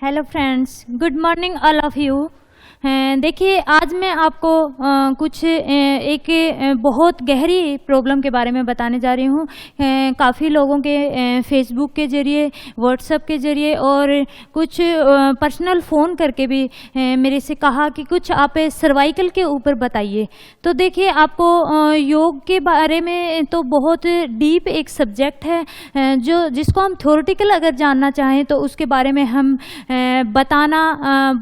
Hello friends, good morning all of you. देखिए, आज मैं आपको कुछ एक बहुत गहरी प्रॉब्लम के बारे में बताने जा रही हूँ। काफ़ी लोगों के फेसबुक के ज़रिए, व्हाट्सएप के ज़रिए और कुछ पर्सनल फ़ोन करके भी मेरे से कहा कि कुछ आप सर्वाइकल के ऊपर बताइए। तो देखिए, आपको योग के बारे में तो बहुत डीप एक सब्जेक्ट है जिसको हम थ्योरेटिकल अगर जानना चाहें तो उसके बारे में हम बताना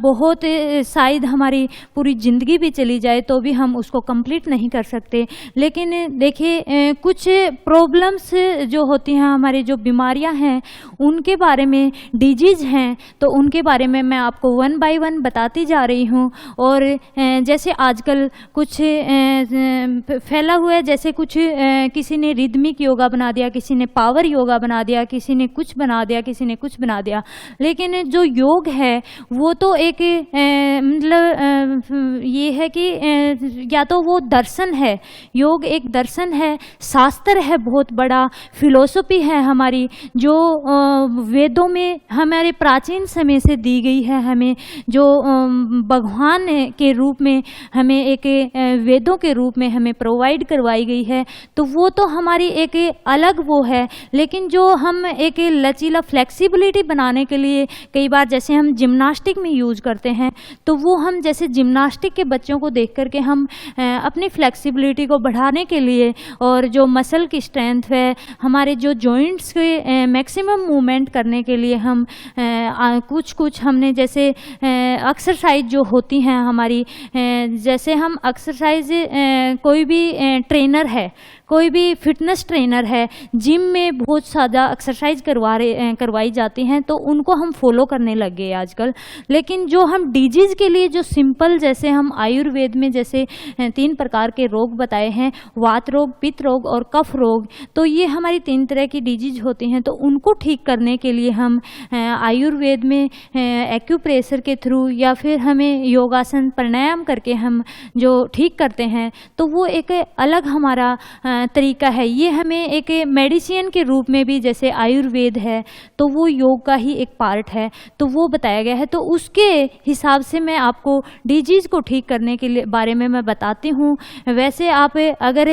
बहुत शायद हमारी पूरी ज़िंदगी भी चली जाए तो भी हम उसको कंप्लीट नहीं कर सकते। लेकिन देखिए, कुछ प्रॉब्लम्स जो होती हैं, हमारी जो बीमारियां हैं, उनके बारे में, डिजीज़ हैं, तो उनके बारे में मैं आपको वन बाय वन बताती जा रही हूं। और जैसे आजकल कुछ फैला हुआ है, जैसे कुछ किसी ने रिदमिक योगा बना दिया, किसी ने पावर योगा बना दिया, किसी ने कुछ बना दिया, किसी ने कुछ बना दिया। लेकिन जो योग है वो तो एक मतलब ये है कि या तो वो दर्शन है, योग एक दर्शन है, शास्त्र है, बहुत बड़ा फिलोसफी है हमारी, जो वेदों में हमारे प्राचीन समय से दी गई है, हमें जो भगवान के रूप में हमें एक वेदों के रूप में हमें प्रोवाइड करवाई गई है। तो वो तो हमारी एक अलग वो है। लेकिन जो हम एक लचीला फ्लेक्सिबिलिटी बनाने के लिए कई बार जैसे हम जिम्नास्टिक में यूज करते हैं, तो वो हम जैसे जिम्नास्टिक के बच्चों को देख करके हम अपनी फ्लेक्सिबिलिटी को बढ़ाने के लिए और जो मसल की स्ट्रेंथ है, हमारे जो जॉइंट्स के मैक्सिमम मूवमेंट करने के लिए हम कुछ हमने जैसे एक्सरसाइज जो होती हैं हमारी, जैसे हम एक्सरसाइज कोई भी ट्रेनर है, कोई भी फिटनेस ट्रेनर है, जिम में बहुत ज़्यादा एक्सरसाइज करवाई जाती हैं, तो उनको हम फॉलो करने लग गए आजकल। लेकिन जो हम डिजीज़ के लिए जो सिंपल, जैसे हम आयुर्वेद में जैसे 3 प्रकार के रोग बताए हैं, वात रोग, पित्त रोग और कफ रोग, तो ये हमारी 3 तरह की डिजीज होती हैं। तो उनको ठीक करने के लिए हम आयुर्वेद में एक्यूप्रेशर के थ्रू या फिर हमें योगासन प्राणायाम करके हम जो ठीक करते हैं, तो वो एक अलग हमारा तरीका है। ये हमें एक मेडिसिन के रूप में भी, जैसे आयुर्वेद है तो वो योग का ही एक पार्ट है, तो वो बताया गया है। तो उसके हिसाब से मैं आपको डिजीज़ को ठीक करने के लिए बारे में मैं बताती हूँ। वैसे आप अगर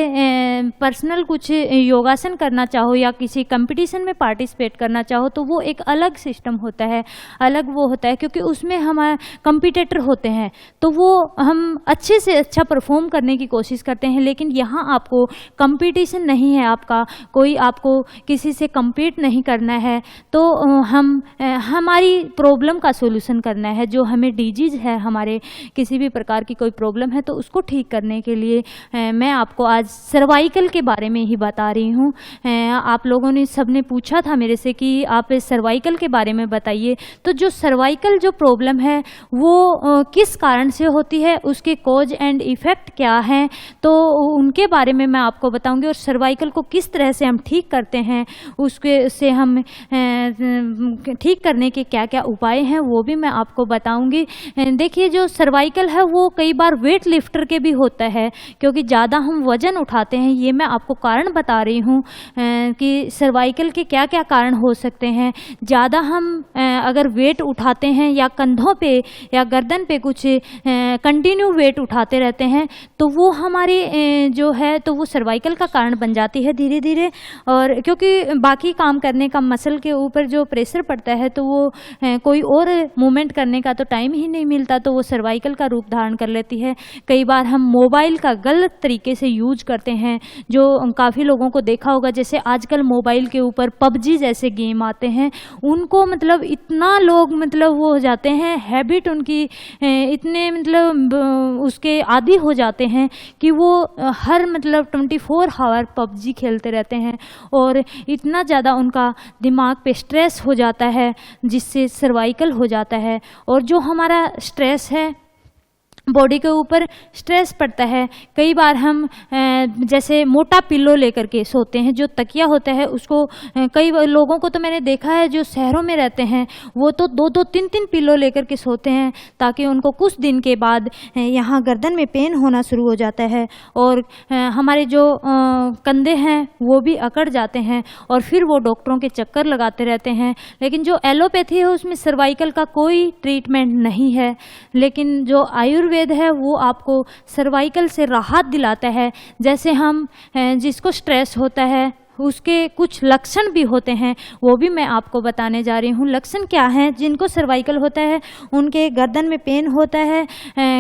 पर्सनल कुछ योगासन करना चाहो या किसी कंपटीशन में पार्टिसिपेट करना चाहो, तो वो एक अलग सिस्टम होता है, अलग वो होता है, क्योंकि उसमें हमारे कंपटीटर होते हैं, तो वो हम अच्छे से अच्छा परफॉर्म करने की कोशिश करते हैं। लेकिन यहाँ आपको कंपटीशन नहीं है, आपका कोई आपको किसी से compete नहीं करना है, तो हमारी प्रॉब्लम का सोल्यूशन करना है। जो हमें डिजीज़ है, हमारे किसी भी प्रकार की कोई प्रॉब्लम है, तो उसको ठीक करने के लिए मैं आपको आज सर्वाइकल के बारे में ही बता रही हूँ। आप लोगों ने सबने पूछा था मेरे से कि आप सर्वाइकल के बारे में बताइए। तो जो सर्वाइकल जो प्रॉब्लम है वो किस कारण से होती है, उसके कॉज एंड इफ़ेक्ट क्या हैं, तो उनके बारे में मैं आपको बताऊंगी। और सर्वाइकल को किस तरह से हम ठीक करते हैं, उसके से हम ठीक करने के क्या क्या उपाय हैं, वो भी मैं आपको बताऊंगी। देखिए, जो सर्वाइकल है वो कई बार वेट लिफ्टर के भी होता है, क्योंकि ज़्यादा हम वज़न उठाते हैं। ये मैं आपको कारण बता रही हूँ कि सर्वाइकल के क्या क्या कारण हो सकते हैं। ज़्यादा हम अगर वेट उठाते हैं या कंधों पे या गर्दन पे कुछ कंटिन्यू वेट उठाते रहते हैं, तो वो हमारी जो है तो वो सर्वाइकल का कारण बन जाती है धीरे धीरे। और क्योंकि बाकी काम करने का मसल के ऊपर जो प्रेशर पड़ता है, तो वो कोई और मूवमेंट करने का तो टाइम ही नहीं मिलता, तो वो सर्वाइकल का रूप धारण कर लेती है। कई बार हम मोबाइल का गलत तरीके से यूज करते हैं, जो काफ़ी लोगों को देखा होगा, जैसे आजकल मोबाइल के ऊपर पबजी जैसे गेम आते हैं, उनको मतलब इतना लोग मतलब वो हो जाते हैं, हैबिट उनकी इतने मतलब उसके आदी हो जाते हैं कि वो हर मतलब 24 आवर पबजी खेलते रहते हैं, और इतना ज़्यादा उनका दिमाग पे स्ट्रेस हो जाता है जिससे सर्वाइकल हो जाता है। और जो हमारा स्ट्रेस है बॉडी के ऊपर स्ट्रेस पड़ता है। कई बार हम जैसे मोटा पिल्लो लेकर के सोते हैं, जो तकिया होता है उसको कई लोगों को तो मैंने देखा है जो शहरों में रहते हैं वो तो 2-2 3-3 पिल्लो लेकर के सोते हैं, ताकि उनको कुछ दिन के बाद यहाँ गर्दन में पेन होना शुरू हो जाता है और हमारे जो कंधे हैं वो भी अकड़ जाते हैं और फिर वो डॉक्टरों के चक्कर लगाते रहते हैं। लेकिन जो एलोपैथी है उसमें सर्वाइकल का कोई ट्रीटमेंट नहीं है, लेकिन जो आयुर्वेद है वो आपको सर्वाइकल से राहत दिलाता है। जैसे हम जिसको स्ट्रेस होता है उसके कुछ लक्षण भी होते हैं, वो भी मैं आपको बताने जा रही हूँ। लक्षण क्या हैं? जिनको सर्वाइकल होता है उनके गर्दन में पेन होता है,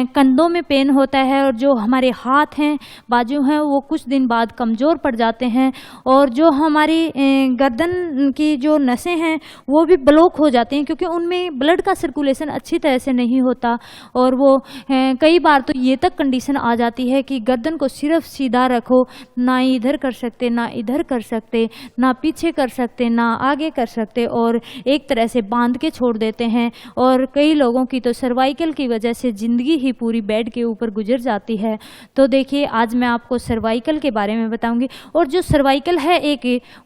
कंधों में पेन होता है और जो हमारे हाथ हैं, बाजू हैं, वो कुछ दिन बाद कमज़ोर पड़ जाते हैं और जो हमारी गर्दन की जो नसें हैं वो भी ब्लॉक हो जाती हैं, क्योंकि उनमें ब्लड का सर्कुलेशन अच्छी तरह से नहीं होता। और वो कई बार तो ये तक कंडीशन आ जाती है कि गर्दन को सिर्फ सीधा रखो, ना इधर कर सकते ना इधर कर सकते, ना पीछे कर सकते ना आगे कर सकते, और एक तरह से बांध के छोड़ देते हैं। और कई लोगों की तो सर्वाइकल की वजह से ज़िंदगी ही पूरी बेड के ऊपर गुजर जाती है। तो देखिए आज मैं आपको सर्वाइकल के बारे में बताऊंगी। और जो सर्वाइकल है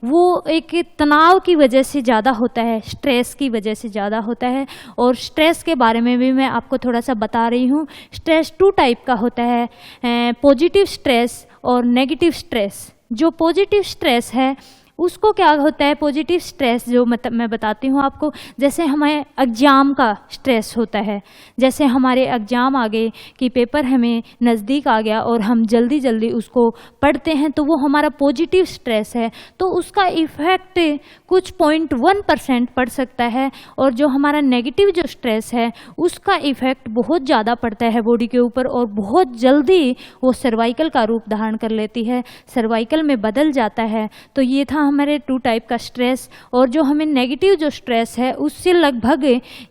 वो एक तनाव की वजह से ज़्यादा होता है, स्ट्रेस की वजह से ज़्यादा होता है। और स्ट्रेस के बारे में भी मैं आपको थोड़ा सा बता रही हूँ। स्ट्रेस 2 टाइप का होता है, पॉजिटिव स्ट्रेस और नेगेटिव स्ट्रेस। जो पॉजिटिव स्ट्रेस है उसको क्या होता है, पॉजिटिव स्ट्रेस जो मैं बताती हूँ आपको। जैसे हमें एग्ज़ाम का स्ट्रेस होता है, जैसे हमारे एग्ज़ाम आ गए कि पेपर हमें नज़दीक आ गया और हम जल्दी जल्दी उसको पढ़ते हैं, तो वो हमारा पॉजिटिव स्ट्रेस है। तो उसका इफ़ेक्ट कुछ 0.1% पड़ सकता है। और जो हमारा नेगेटिव जो स्ट्रेस है उसका इफ़ेक्ट बहुत ज़्यादा पड़ता है बॉडी के ऊपर और बहुत जल्दी वो सर्वाइकल का रूप धारण कर लेती है, सर्वाइकल में बदल जाता है। तो ये था हमारे 2 टाइप का स्ट्रेस। और जो हमें नेगेटिव जो स्ट्रेस है उससे लगभग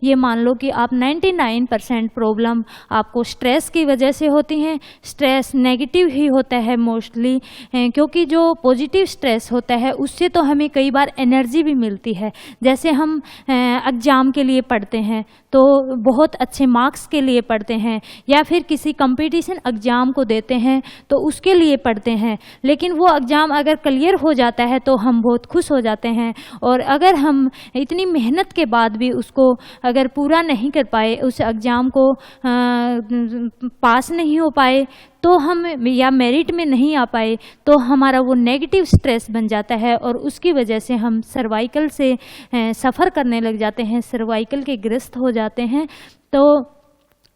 ये मान लो कि आप 99% प्रॉब्लम आपको स्ट्रेस की वजह से होती हैं। स्ट्रेस नेगेटिव ही होता है मोस्टली, क्योंकि जो पॉजिटिव स्ट्रेस होता है उससे तो हमें कई बार एनर्जी भी मिलती है। जैसे हम एग्ज़ाम के लिए पढ़ते हैं तो बहुत अच्छे मार्क्स के लिए पढ़ते हैं, या फिर किसी कंपटीशन एग्ज़ाम को देते हैं तो उसके लिए पढ़ते हैं। लेकिन वो एग्ज़ाम अगर क्लियर हो जाता है तो हम बहुत खुश हो जाते हैं। और अगर हम इतनी मेहनत के बाद भी उसको अगर पूरा नहीं कर पाए, उस एग्ज़ाम को पास नहीं हो पाए, तो हम या मेरिट में नहीं आ पाए, तो हमारा वो नेगेटिव स्ट्रेस बन जाता है और उसकी वजह से हम सर्वाइकल से सफ़र करने लग जाते हैं, सर्वाइकल के ग्रस्त हो जाते हैं। तो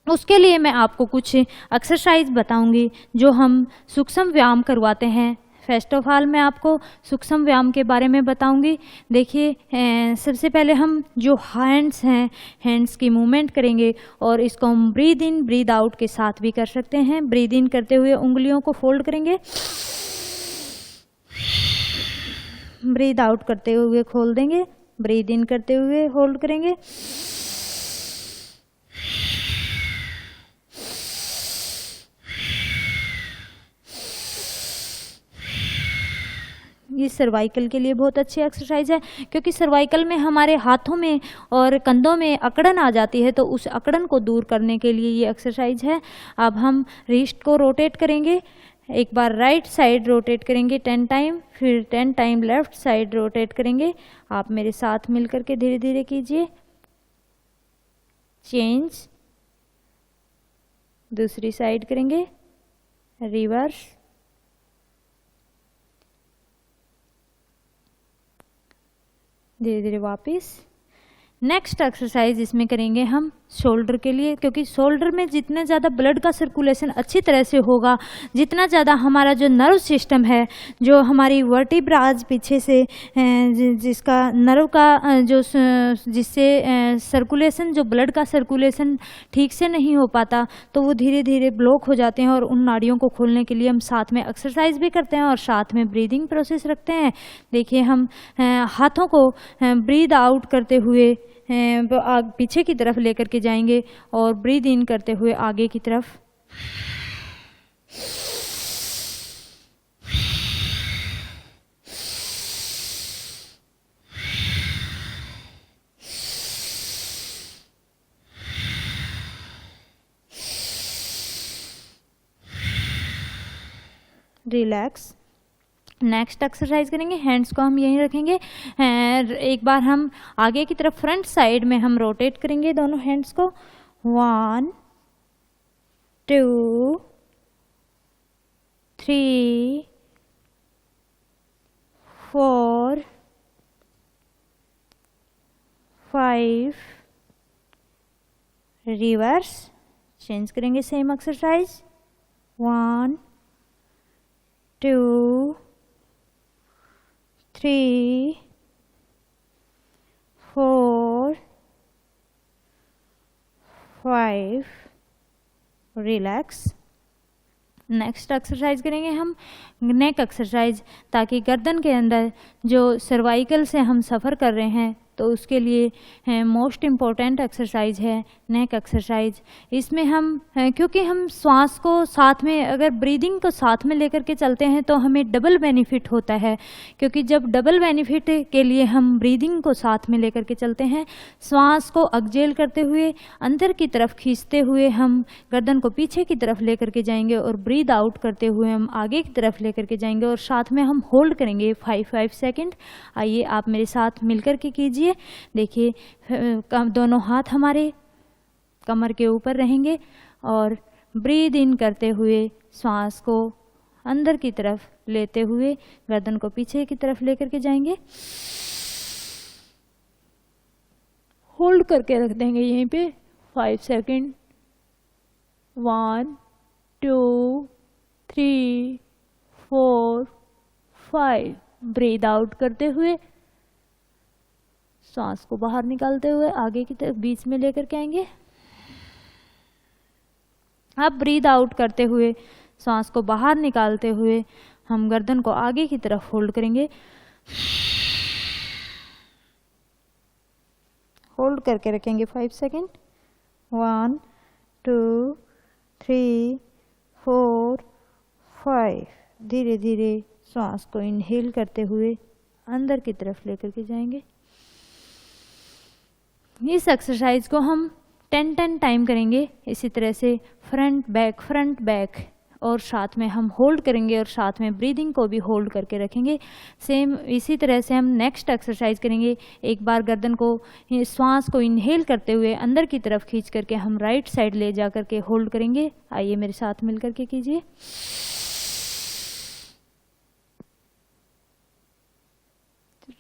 उसके लिए मैं आपको कुछ एक्सरसाइज बताऊंगी जो हम सूक्ष्म व्यायाम करवाते हैं। फर्स्ट ऑफ ऑल मैं आपको सूक्ष्म व्यायाम के बारे में बताऊंगी। देखिए सबसे पहले हम जो हैंड्स हैं, हैंड्स की मूवमेंट करेंगे और इसको हम ब्रीद इन ब्रीद आउट के साथ भी कर सकते हैं। ब्रीद इन करते हुए उंगलियों को फोल्ड करेंगे, ब्रीद आउट करते हुए खोल देंगे, ब्रीद इन करते हुए होल्ड करेंगे, ये सर्वाइकल के लिए बहुत अच्छी एक्सरसाइज है, क्योंकि सर्वाइकल में हमारे हाथों में और कंधों में अकड़न आ जाती है, तो उस अकड़न को दूर करने के लिए ये एक्सरसाइज है। अब हम रिस्ट को रोटेट करेंगे, एक बार राइट साइड रोटेट करेंगे 10 टाइम, फिर 10 टाइम लेफ्ट साइड रोटेट करेंगे। आप मेरे साथ मिलकर के धीरे धीरे कीजिए। चेंज, दूसरी साइड करेंगे, रिवर्स, धीरे धीरे वापस। नेक्स्ट एक्सरसाइज इसमें करेंगे हम शोल्डर के लिए, क्योंकि शोल्डर में जितना ज़्यादा ब्लड का सर्कुलेशन अच्छी तरह से होगा, जितना ज़्यादा हमारा जो नर्व सिस्टम है, जो हमारी वर्टिब्राज पीछे से जिसका नर्व का जो जिससे सर्कुलेशन, जो ब्लड का सर्कुलेशन ठीक से नहीं हो पाता, तो वो धीरे धीरे ब्लॉक हो जाते हैं। और उन नाड़ियों को खोलने के लिए हम साथ में एक्सरसाइज भी करते हैं और साथ में ब्रीदिंग प्रोसेस रखते हैं। देखिए हम हाथों को ब्रीद आउट करते हुए पीछे की तरफ लेकर के जाएंगे और ब्रीद इन करते हुए आगे की तरफ। रिलैक्स। नेक्स्ट एक्सरसाइज करेंगे, हैंड्स को हम यहीं रखेंगे, एक बार हम आगे की तरफ फ्रंट साइड में हम रोटेट करेंगे दोनों हैंड्स को। 1 2 3 4 5, रिवर्स चेंज करेंगे same exercise. 1 2 3 4 5, relax. Next exercise करेंगे हम नेक एक्सरसाइज, ताकि गर्दन के अंदर जो सर्वाइकल से हम सफ़र कर रहे हैं तो उसके लिए मोस्ट इम्पॉर्टेंट एक्सरसाइज है नेक एक्सरसाइज। इसमें हम क्योंकि हम श्वास को साथ में, अगर ब्रीदिंग को साथ में लेकर के चलते हैं तो हमें डबल बेनिफिट होता है, क्योंकि जब डबल बेनिफिट के लिए हम ब्रीदिंग को साथ में लेकर के चलते हैं, श्वास को एक्सहेल करते हुए अंदर की तरफ खींचते हुए हम गर्दन को पीछे की तरफ लेकर के जाएंगे और ब्रीद आउट करते हुए हम आगे की तरफ लेकर के जाएंगे और साथ में हम होल्ड करेंगे 5 सेकेंड। आइए आप मेरे साथ मिलकर के कीजिए। देखिए, दोनों हाथ हमारे कमर के ऊपर रहेंगे और ब्रीद इन करते हुए श्वास को अंदर की तरफ लेते हुए गर्दन को पीछे की तरफ लेकर के जाएंगे। होल्ड करके रख देंगे यहीं पे 5 सेकेंड। 1 2 3 4 5, ब्रीद आउट करते हुए सांस को बाहर निकालते हुए आगे की तरफ बीच में लेकर के आएंगे। अब ब्रीद आउट करते हुए सांस को बाहर निकालते हुए हम गर्दन को आगे की तरफ होल्ड करेंगे। होल्ड करके रखेंगे 5 सेकेंड। 1 2 3 4 5, धीरे धीरे सांस को इनहेल करते हुए अंदर की तरफ लेकर के जाएंगे। इस एक्सरसाइज को हम 10 टाइम करेंगे। इसी तरह से फ्रंट बैक, और साथ में हम होल्ड करेंगे और साथ में ब्रीदिंग को भी होल्ड करके रखेंगे। सेम इसी तरह से हम नेक्स्ट एक्सरसाइज करेंगे। एक बार गर्दन को, श्वास को इनहेल करते हुए अंदर की तरफ खींच करके हम राइट साइड ले जा करके होल्ड करेंगे। आइए मेरे साथ मिल करके कीजिए।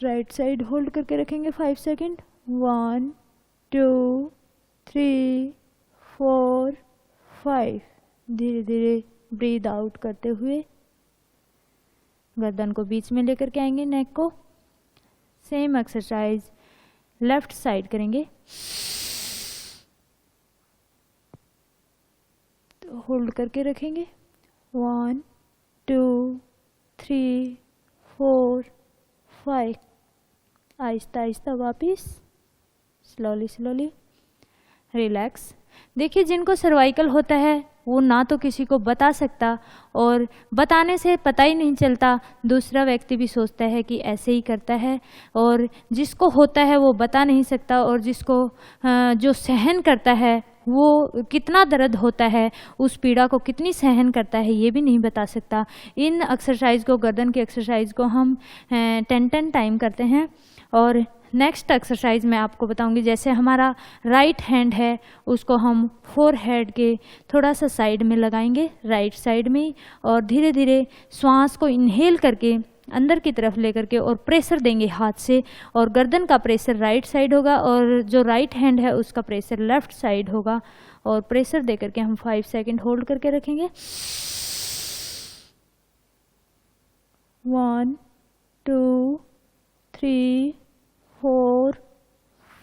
राइट साइड होल्ड करके रखेंगे 5 सेकेंड। 1 2 3 4 5, धीरे धीरे ब्रीद आउट करते हुए गर्दन को बीच में लेकर के आएंगे, नेक को। सेम एक्सरसाइज लेफ्ट साइड करेंगे। तो होल्ड करके रखेंगे। 1 2 3 4 5, आहिस्ता आहिस्ता वापिस, स्लोली रिलैक्स। देखिए, जिनको सर्वाइकल होता है वो ना तो किसी को बता सकता, और बताने से पता ही नहीं चलता, दूसरा व्यक्ति भी सोचता है कि ऐसे ही करता है, और जिसको होता है वो बता नहीं सकता, और जिसको जो सहन करता है वो कितना दर्द होता है, उस पीड़ा को कितनी सहन करता है, ये भी नहीं बता सकता। इन एक्सरसाइज को, गर्दन की एक्सरसाइज को हम 10 टाइम करते हैं। और नेक्स्ट एक्सरसाइज मैं आपको बताऊंगी। जैसे हमारा राइट हैंड है, उसको हम फोरहेड के थोड़ा सा साइड में लगाएंगे, राइट साइड में, और धीरे धीरे श्वास को इनहेल करके अंदर की तरफ लेकर के और प्रेशर देंगे हाथ से, और गर्दन का प्रेशर राइट साइड होगा और जो राइट हैंड है उसका प्रेशर लेफ्ट साइड होगा, और प्रेशर दे करके हम 5 सेकेंड होल्ड करके रखेंगे। 1 2 3 4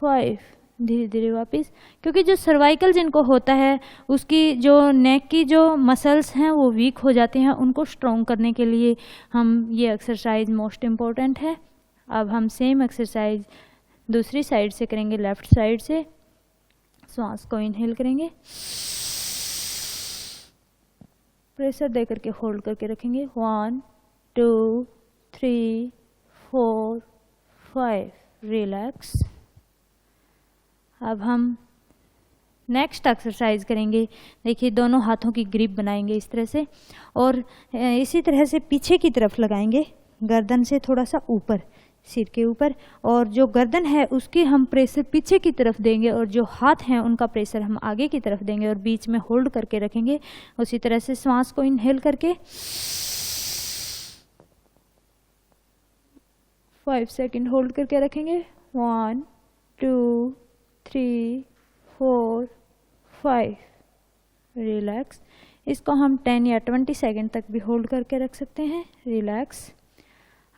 5, धीरे धीरे वापस। क्योंकि जो सर्वाइकल जिनको होता है उसकी जो नेक की जो मसल्स हैं वो वीक हो जाते हैं, उनको स्ट्रॉन्ग करने के लिए हम ये एक्सरसाइज मोस्ट इम्पॉर्टेंट है। अब हम सेम एक्सरसाइज दूसरी साइड से करेंगे, लेफ्ट साइड से। श्वास को इनहेल करेंगे, प्रेशर दे करके होल्ड करके रखेंगे। 1 2 3 4 5, रिलैक्स। अब हम नेक्स्ट एक्सरसाइज करेंगे। देखिए दोनों हाथों की ग्रिप बनाएंगे इस तरह से और इसी तरह से पीछे की तरफ लगाएंगे, गर्दन से थोड़ा सा ऊपर, सिर के ऊपर, और जो गर्दन है उसकी हम प्रेशर पीछे की तरफ देंगे और जो हाथ हैं उनका प्रेशर हम आगे की तरफ देंगे और बीच में होल्ड करके रखेंगे। उसी तरह से श्वास को इनहेल करके 5 सेकंड होल्ड करके रखेंगे। 1 2 3 4 5, रिलैक्स। इसको हम 10 या 20 सेकंड तक भी होल्ड करके रख सकते हैं, रिलैक्स।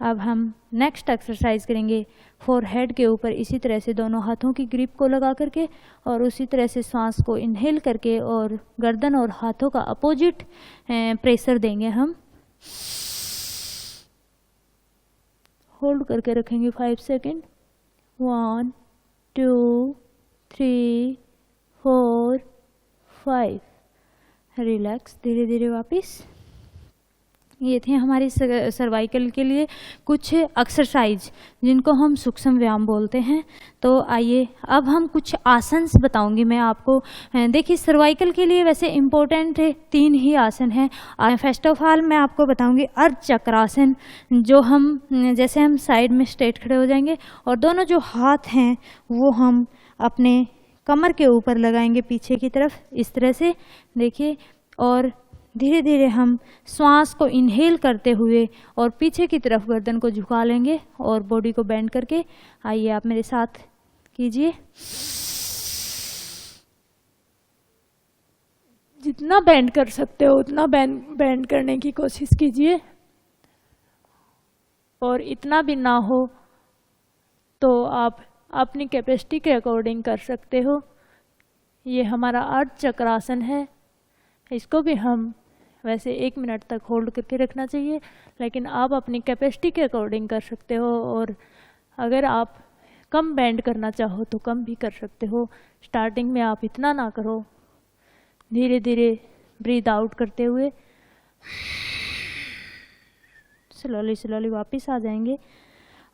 अब हम नेक्स्ट एक्सरसाइज करेंगे फोरहेड के ऊपर, इसी तरह से दोनों हाथों की ग्रिप को लगा करके और उसी तरह से सांस को इनहेल करके और गर्दन और हाथों का अपोजिट प्रेशर देंगे हम। होल्ड करके रखेंगे 5 सेकंड। 1 2 3 4 5, रिलैक्स। धीरे धीरे वापस। ये थे हमारी सर्वाइकल के लिए कुछ एक्सरसाइज जिनको हम सूक्ष्म व्यायाम बोलते हैं। तो आइए अब हम कुछ आसन्स बताऊंगी मैं आपको। देखिए सर्वाइकल के लिए वैसे इम्पोर्टेंट 3 ही आसन हैं। फर्स्ट ऑफ ऑल मैं आपको बताऊंगी अर्ध चक्रासन, जो हम जैसे हम साइड में स्ट्रेट खड़े हो जाएंगे और दोनों जो हाथ हैं वो हम अपने कमर के ऊपर लगाएंगे पीछे की तरफ इस तरह से, देखिए। और धीरे धीरे हम श्वास को इनहेल करते हुए और पीछे की तरफ गर्दन को झुका लेंगे और बॉडी को बेंड करके। आइए आप मेरे साथ कीजिए। जितना बेंड कर सकते हो उतना बेंड करने की कोशिश कीजिए, और इतना भी ना हो तो आप अपनी कैपेसिटी के अकॉर्डिंग कर सकते हो। ये हमारा अर्ध चक्रासन है। इसको भी हम वैसे 1 मिनट तक होल्ड करके रखना चाहिए, लेकिन आप अपनी कैपेसिटी के अकॉर्डिंग कर सकते हो, और अगर आप कम बेंड करना चाहो तो कम भी कर सकते हो। स्टार्टिंग में आप इतना ना करो, धीरे धीरे ब्रीथ आउट करते हुए स्लोली स्लोली वापस आ जाएंगे।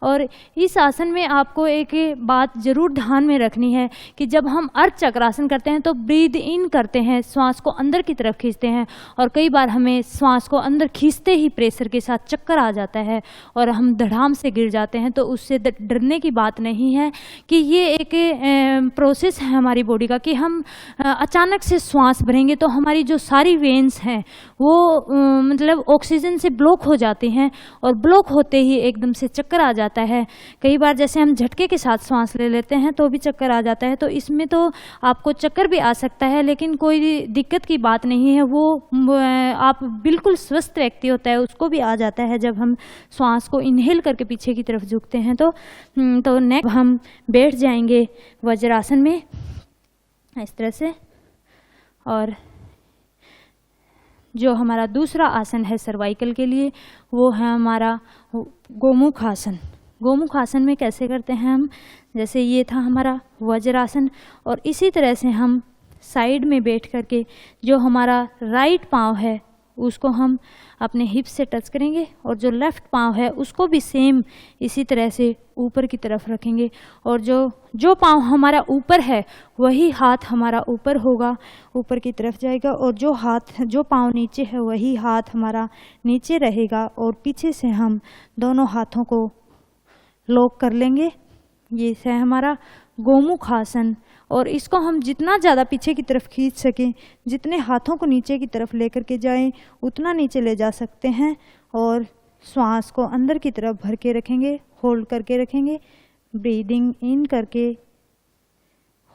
और इस आसन में आपको एक बात जरूर ध्यान में रखनी है कि जब हम अर्ध चक्रासन करते हैं तो ब्रीद इन करते हैं, श्वास को अंदर की तरफ खींचते हैं, और कई बार हमें श्वास को अंदर खींचते ही प्रेशर के साथ चक्कर आ जाता है और हम धड़ाम से गिर जाते हैं। तो उससे डरने की बात नहीं है कि ये एक प्रोसेस है हमारी बॉडी का कि हम अचानक से श्वास भरेंगे तो हमारी जो सारी वेन्स हैं वो मतलब ऑक्सीजन से ब्लॉक हो जाती हैं, और ब्लॉक होते ही एकदम से चक्कर आ जाता है। कई बार जैसे हम झटके के साथ सांस ले लेते हैं तो भी चक्कर आ जाता है। तो इसमें तो आपको चक्कर भी आ सकता है, लेकिन कोई दिक्कत की बात नहीं है। वो आप बिल्कुल स्वस्थ व्यक्ति होता है उसको भी आ जाता है जब हम श्वास को इनहेल करके पीछे की तरफ झुकते हैं। तो नेक्स्ट हम बैठ जाएंगे वज्रासन में इस तरह से, और जो हमारा दूसरा आसन है सर्वाइकल के लिए वो है हमारा गोमुख आसन। गोमुख आसन में कैसे करते हैं हम, जैसे ये था हमारा वज्रासन, और इसी तरह से हम साइड में बैठ करके जो हमारा राइट पाँव है उसको हम अपने हिप से टच करेंगे, और जो लेफ्ट पाँव है उसको भी सेम इसी तरह से ऊपर की तरफ रखेंगे, और जो पाँव हमारा ऊपर है वही हाथ हमारा ऊपर होगा, ऊपर की तरफ जाएगा, और जो पाँव नीचे है वही हाथ हमारा नीचे रहेगा, और पीछे से हम दोनों हाथों को लॉक कर लेंगे। ये है हमारा गोमुख आसन, और इसको हम जितना ज़्यादा पीछे की तरफ खींच सकें, जितने हाथों को नीचे की तरफ लेकर के जाएं उतना नीचे ले जा सकते हैं, और श्वास को अंदर की तरफ भर के रखेंगे, होल्ड करके रखेंगे, ब्रीदिंग इन करके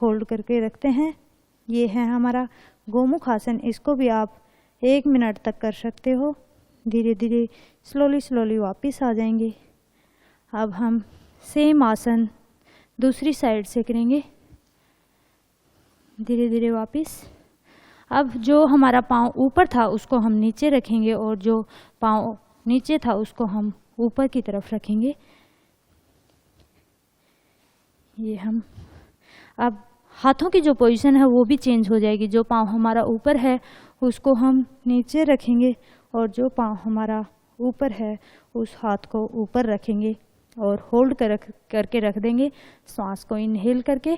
होल्ड करके रखते हैं। ये है हमारा गोमुख आसन। इसको भी आप 1 मिनट तक कर सकते हो। धीरे धीरे स्लोली स्लोली वापस आ जाएंगे। अब हम सेम आसन दूसरी साइड से करेंगे, धीरे धीरे वापस। अब जो हमारा पाँव ऊपर था उसको हम नीचे रखेंगे, और जो पाँव नीचे था उसको हम ऊपर की तरफ रखेंगे। ये हम अब हाथों की जो पोजीशन है वो भी चेंज हो जाएगी। जो पाँव हमारा ऊपर है उसको हम नीचे रखेंगे, और जो पाँव हमारा ऊपर है उस हाथ को ऊपर रखेंगे और होल्ड करके रख देंगे। श्वास को इनहेल करके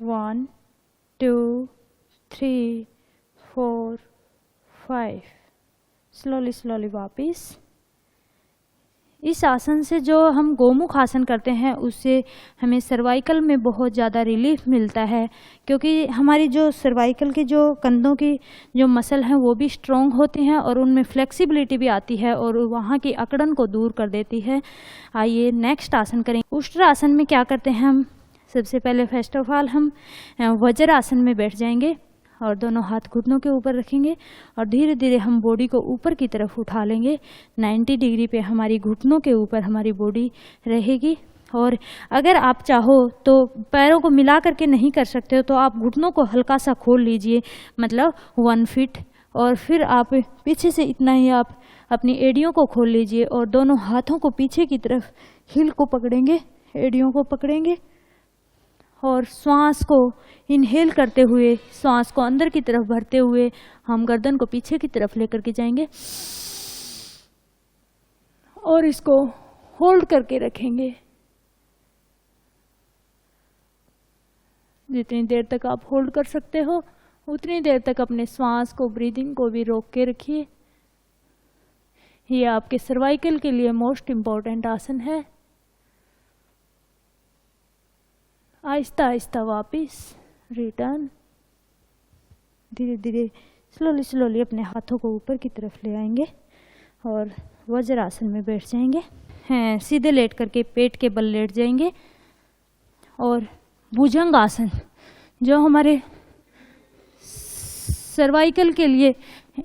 1 2 3 4 5। स्लोली स्लोली वापस। इस आसन से जो हम गोमुख आसन करते हैं उससे हमें सर्वाइकल में बहुत ज़्यादा रिलीफ मिलता है, क्योंकि हमारी जो सर्वाइकल की जो कंधों की जो मसल हैं वो भी स्ट्रॉन्ग होती हैं और उनमें फ्लेक्सिबिलिटी भी आती है और वहाँ की अकड़न को दूर कर देती है। आइए नेक्स्ट आसन करें। उष्ट्र आसन में क्या करते हैं हम? सबसे पहले फर्स्ट ऑफ ऑल हम वज्र आसन में बैठ जाएंगे और दोनों हाथ घुटनों के ऊपर रखेंगे और धीरे धीरे हम बॉडी को ऊपर की तरफ उठा लेंगे। 90 डिग्री पे हमारी घुटनों के ऊपर हमारी बॉडी रहेगी। और अगर आप चाहो तो पैरों को मिला करके नहीं कर सकते हो तो आप घुटनों को हल्का सा खोल लीजिए, मतलब 1 फीट, और फिर आप पीछे से इतना ही आप अपनी एड़ियों को खोल लीजिए और दोनों हाथों को पीछे की तरफ हिल को पकड़ेंगे, एड़ियों को पकड़ेंगे और श्वास को इनहेल करते हुए, श्वास को अंदर की तरफ भरते हुए हम गर्दन को पीछे की तरफ लेकर के जाएंगे और इसको होल्ड करके रखेंगे। जितनी देर तक आप होल्ड कर सकते हो उतनी देर तक अपने श्वास को, ब्रीदिंग को भी रोक के रखिए। ये आपके सर्वाइकल के लिए मोस्ट इम्पॉर्टेंट आसन है। आहिस्ता आहिस्ता वापिस रिटर्न। धीरे धीरे स्लोली स्लोली अपने हाथों को ऊपर की तरफ ले आएंगे और वज्रासन में बैठ जाएंगे। हैं सीधे लेट करके पेट के बल लेट जाएंगे और भुजंग आसन जो हमारे सर्वाइकल के लिए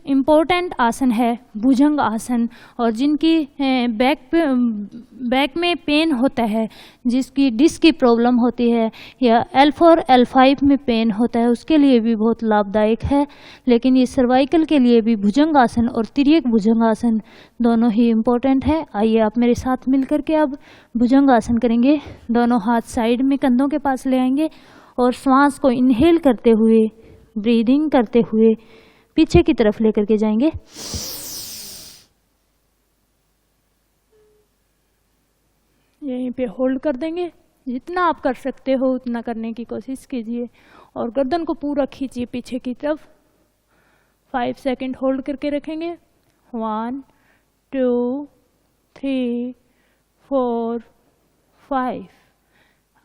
इम्पोर्टेंट आसन है, भुजंग आसन, और जिनकी बैक में पेन होता है, जिसकी डिस्क की प्रॉब्लम होती है या L4 L5 में पेन होता है, उसके लिए भी बहुत लाभदायक है। लेकिन ये सर्वाइकल के लिए भी भुजंग आसन और तिर्यक भुजंग आसन दोनों ही इम्पोर्टेंट है। आइए आप मेरे साथ मिल करके अब भुजंग आसन करेंगे। दोनों हाथ साइड में कंधों के पास ले आएंगे और श्वास को इनहेल करते हुए, ब्रीदिंग करते हुए पीछे की तरफ लेकर के जाएंगे। यहीं पे होल्ड कर देंगे। जितना आप कर सकते हो उतना करने की कोशिश कीजिए और गर्दन को पूरा खींचिए पीछे की तरफ। 5 सेकंड होल्ड करके रखेंगे। 1 2 3 4 5।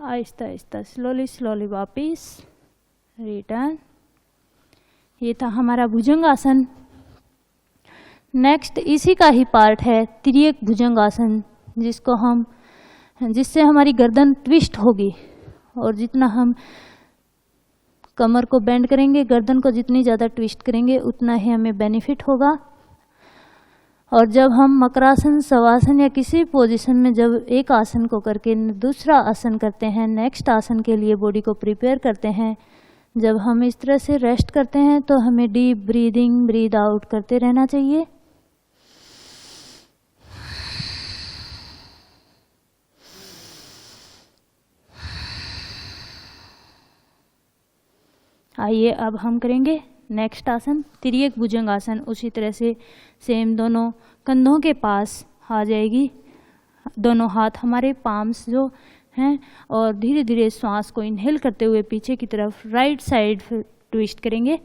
आहिस्ता आहिस्ता स्लोली स्लोली वापिस रिटर्न। ये था हमारा भुजंग आसन। नेक्स्ट इसी का ही पार्ट है तिर्यक भुजंग आसन, जिससे हमारी गर्दन ट्विस्ट होगी और जितना हम कमर को बेंड करेंगे, गर्दन को जितनी ज़्यादा ट्विस्ट करेंगे उतना ही हमें बेनिफिट होगा। और जब हम मकरासन, शवासन या किसी पोजीशन में जब एक आसन को करके दूसरा आसन करते हैं, नेक्स्ट आसन के लिए बॉडी को प्रिपेयर करते हैं, जब हम इस तरह से रेस्ट करते हैं तो हमें डीप ब्रीदिंग, ब्रीद आउट करते रहना चाहिए। आइए अब हम करेंगे नेक्स्ट आसन तिर्यक भुजंग आसन। उसी तरह से सेम दोनों कंधों के पास आ जाएगी, दोनों हाथ हमारे पाम्स जो हैं, और धीरे धीरे श्वास को इनहेल करते हुए पीछे की तरफ राइट साइड ट्विस्ट करेंगे।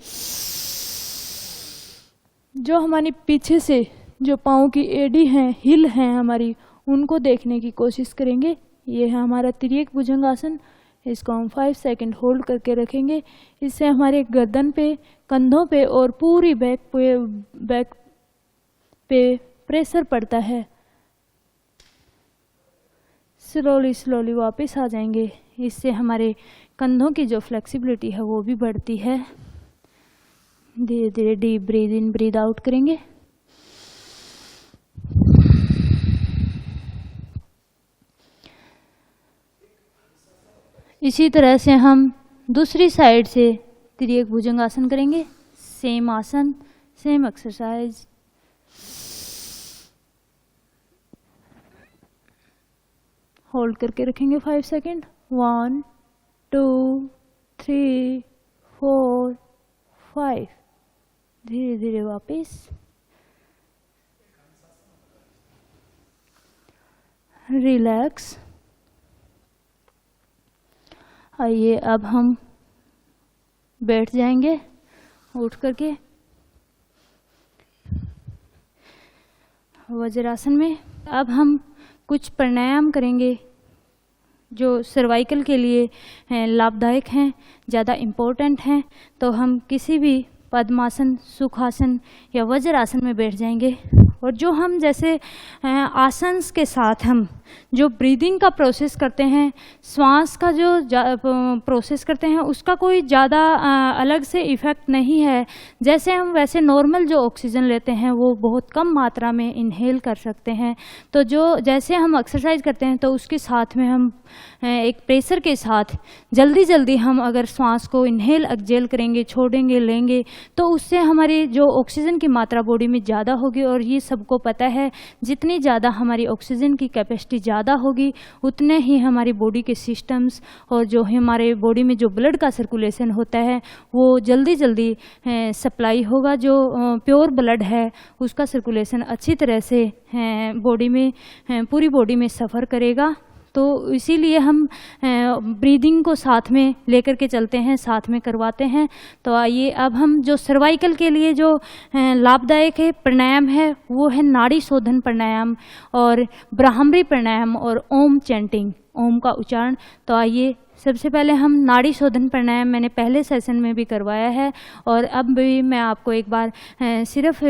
जो हमारी पीछे से जो पाँव की एड़ी हैं, हिल हैं हमारी, उनको देखने की कोशिश करेंगे। ये है हमारा तिर्यक भुजंग आसन। इसको हम 5 सेकंड होल्ड करके रखेंगे। इससे हमारे गर्दन पे, कंधों पे और पूरी बैक पे प्रेशर पड़ता है। स्लोली स्लोली वापस आ जाएंगे। इससे हमारे कंधों की जो फ्लेक्सिबिलिटी है वो भी बढ़ती है। धीरे धीरे deep breathe in, breathe out करेंगे। इसी तरह से हम दूसरी साइड से तिर्यक भुजंग आसन करेंगे। सेम आसन, सेम एक्सरसाइज। होल्ड करके रखेंगे 5 सेकंड। 1 2 3 4 5। धीरे धीरे वापस। रिलैक्स। आइए अब हम बैठ जाएंगे उठ करके वज्रासन में। अब हम कुछ प्राणायाम करेंगे जो सर्वाइकल के लिए लाभदायक हैं, ज़्यादा इम्पोर्टेंट हैं। तो हम किसी भी पद्मासन, सुखासन या वज्रासन में बैठ जाएंगे और जो हम जैसे आसन के साथ हम जो ब्रीदिंग का प्रोसेस करते हैं, श्वास का जो प्रोसेस करते हैं, उसका कोई ज़्यादा अलग से इफ़ेक्ट नहीं है। जैसे हम वैसे नॉर्मल जो ऑक्सीजन लेते हैं वो बहुत कम मात्रा में इनहेल कर सकते हैं। तो जो जैसे हम एक्सरसाइज करते हैं तो उसके साथ में हम एक प्रेशर के साथ जल्दी जल्दी हम अगर श्वास को इनहेल एक्सहेल करेंगे, छोड़ेंगे, लेंगे, तो उससे हमारी जो ऑक्सीजन की मात्रा बॉडी में ज़्यादा होगी। और ये सबको पता है जितनी ज़्यादा हमारी ऑक्सीजन की कैपेसिटी ज़्यादा होगी उतने ही हमारी बॉडी के सिस्टम्स और जो हमारे बॉडी में जो ब्लड का सर्कुलेशन होता है वो जल्दी जल्दी सप्लाई होगा। जो प्योर ब्लड है उसका सर्कुलेशन अच्छी तरह से बॉडी में पूरी बॉडी में सफ़र करेगा। तो इसीलिए हम ब्रीदिंग को साथ में लेकर के चलते हैं, साथ में करवाते हैं। तो आइए अब हम जो सर्वाइकल के लिए जो लाभदायक है प्राणायाम है वो है नाड़ी शोधन प्राणायाम और ब्राह्मरी प्राणायाम और ओम चैंटिंग, ओम का उच्चारण। तो आइए सबसे पहले हम नाड़ी शोधन प्राणायाम मैंने पहले सेशन में भी करवाया है और अब भी मैं आपको एक बार सिर्फ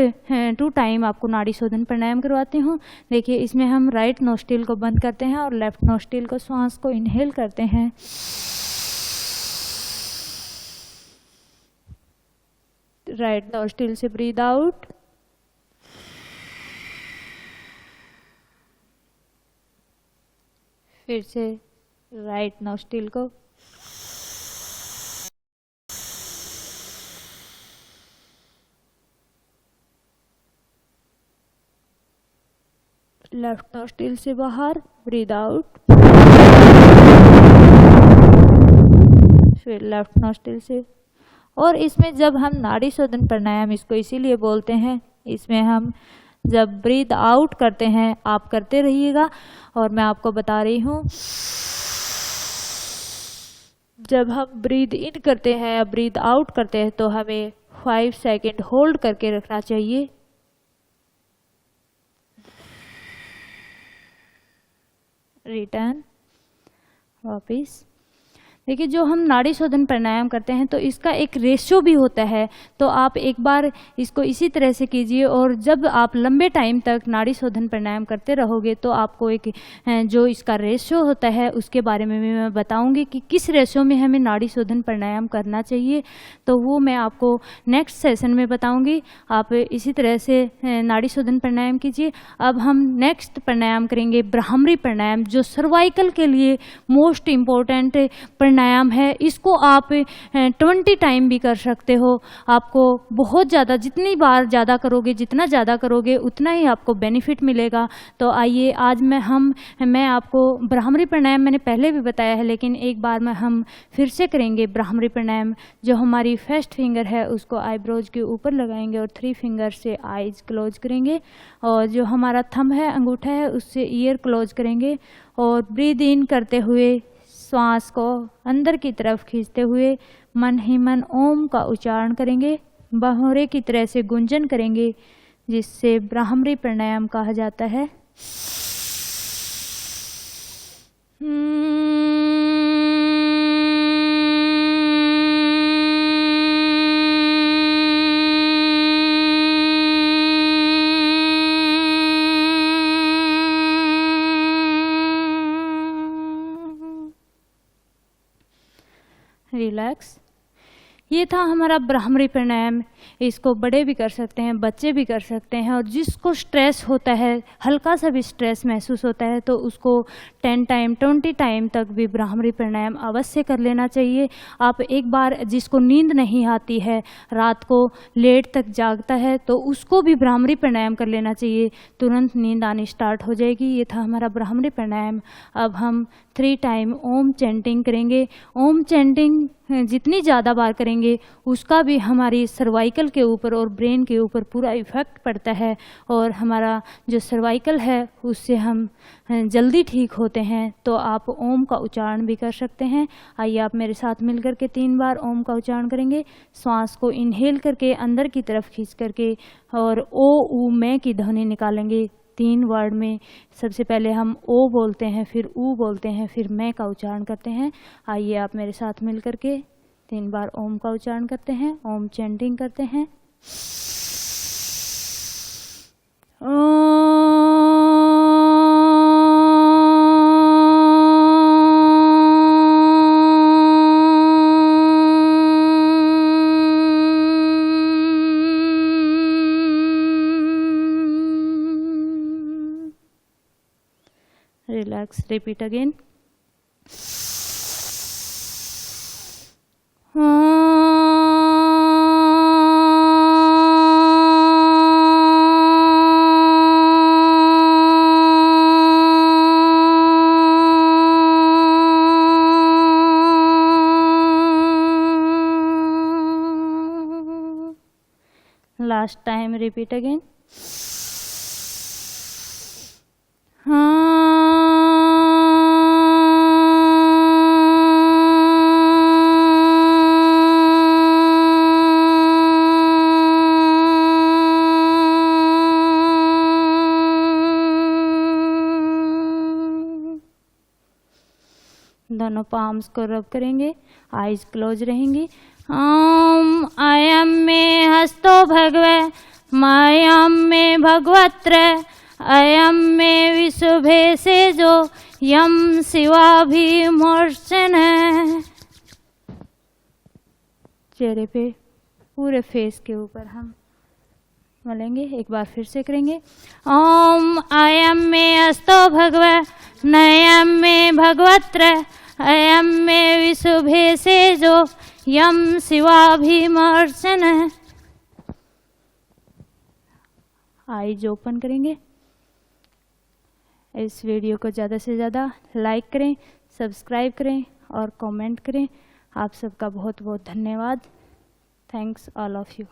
2 टाइम आपको नाड़ी शोधन प्राणायाम करवाती हूँ। देखिए इसमें हम राइट नोस्ट्रिल को बंद करते हैं और लेफ्ट नोस्ट्रिल को श्वास को इनहेल करते हैं। राइट नोस्ट्रिल से ब्रीद आउट, फिर से राइट नोस्ट्रिल को, लेफ्ट नोस्ट्रिल से बाहर ब्रीद आउट, फिर लेफ्ट नोस्ट्रिल से। और इसमें जब हम नाड़ी शोधन प्राणायाम इसको इसीलिए बोलते हैं, इसमें हम जब ब्रीद आउट करते हैं आप करते रहिएगा और मैं आपको बता रही हूँ जब हम ब्रीद इन करते हैं या ब्रीद आउट करते हैं तो हमें 5 सेकंड होल्ड करके रखना चाहिए। रिटर्न वापिस। देखिए जो हम नाड़ी शोधन प्राणायाम करते हैं तो इसका एक रेशियो भी होता है। तो आप एक बार इसको इसी तरह से कीजिए और जब आप लंबे टाइम तक नाड़ी शोधन प्राणायाम करते रहोगे तो आपको एक जो इसका रेशियो होता है उसके बारे में भी मैं बताऊंगी कि किस रेशियो में हमें नाड़ी शोधन प्राणायाम करना चाहिए। तो वो मैं आपको नेक्स्ट सेशन में बताऊंगी। आप इसी तरह से नाड़ी शोधन प्राणायाम कीजिए। अब हम नेक्स्ट प्राणायाम करेंगे ब्राह्मरी प्राणायाम, जो सर्वाइकल के लिए मोस्ट इम्पोर्टेंट प्राणायाम है। इसको आप 20 टाइम भी कर सकते हो। आपको बहुत ज़्यादा, जितनी बार ज़्यादा करोगे, जितना ज़्यादा करोगे उतना ही आपको बेनिफिट मिलेगा। तो आइए आज मैं आपको ब्राह्मरी प्राणायाम मैंने पहले भी बताया है लेकिन एक बार में हम फिर से करेंगे ब्राह्मरी प्राणायाम। जो हमारी फर्स्ट फिंगर है उसको आईब्रोज के ऊपर लगाएंगे और 3 फिंगर से आईज क्लोज करेंगे और जो हमारा थंब है, अंगूठा है, उससे ईयर क्लोज करेंगे और ब्रीद इन करते हुए श्वास को अंदर की तरफ खींचते हुए मन ही मन ओम का उच्चारण करेंगे, बहोरे की तरह से गुंजन करेंगे, जिससे ब्राह्मरी प्राणायाम कहा जाता है। रिलैक्स। ये था हमारा ब्राह्मरी प्राणायाम। इसको बड़े भी कर सकते हैं, बच्चे भी कर सकते हैं और जिसको स्ट्रेस होता है, हल्का सा भी स्ट्रेस महसूस होता है तो उसको 10 टाइम 20 टाइम तक भी ब्राह्मरी प्राणायाम अवश्य कर लेना चाहिए। आप एक बार जिसको नींद नहीं आती है, रात को लेट तक जागता है, तो उसको भी ब्राह्मरी प्राणायाम कर लेना चाहिए, तुरंत नींद आनी स्टार्ट हो जाएगी। ये था हमारा ब्राह्मरी प्राणायाम। अब हम 3 टाइम ओम चैंटिंग करेंगे। ओम चैंटिंग जितनी ज़्यादा बार करेंगे उसका भी हमारी सर्वाइकल के ऊपर और ब्रेन के ऊपर पूरा इफ़ेक्ट पड़ता है, और हमारा जो सर्वाइकल है उससे हम जल्दी ठीक होते हैं। तो आप ओम का उच्चारण भी कर सकते हैं। आइए आप मेरे साथ मिलकर के 3 बार ओम का उच्चारण करेंगे। श्वास को इनहेल करके अंदर की तरफ खींच करके और ओ ऊ मैं की ध्वनि निकालेंगे 3 वर्ड में। सबसे पहले हम ओ बोलते हैं, फिर ऊ बोलते हैं, फिर मैं का उच्चारण करते हैं। आइए आप मेरे साथ मिल करके 3 बार ओम का उच्चारण करते हैं। ओम चैंटिंग करते हैं। Relax, repeat again. Last time, repeat again. दोनों पाम्स को रब करेंगे, आईज क्लोज रहेंगी। ओम अयम में हस्तो भगवे मायाम में भगवत्र अयम में विशुभे से जो यम शिवाभिमोचन है। चेहरे पे पूरे फेस के ऊपर हम मलेंगे। एक बार फिर से करेंगे। ओम अयम में हस्तो भगवे नयम में भगवत्र अयम में विशुभे से जो यम शिवाभिमर्शन है। आईज ओपन करेंगे। इस वीडियो को ज़्यादा से ज़्यादा लाइक करें, सब्सक्राइब करें और कमेंट करें। आप सबका बहुत बहुत धन्यवाद। Thanks all of you.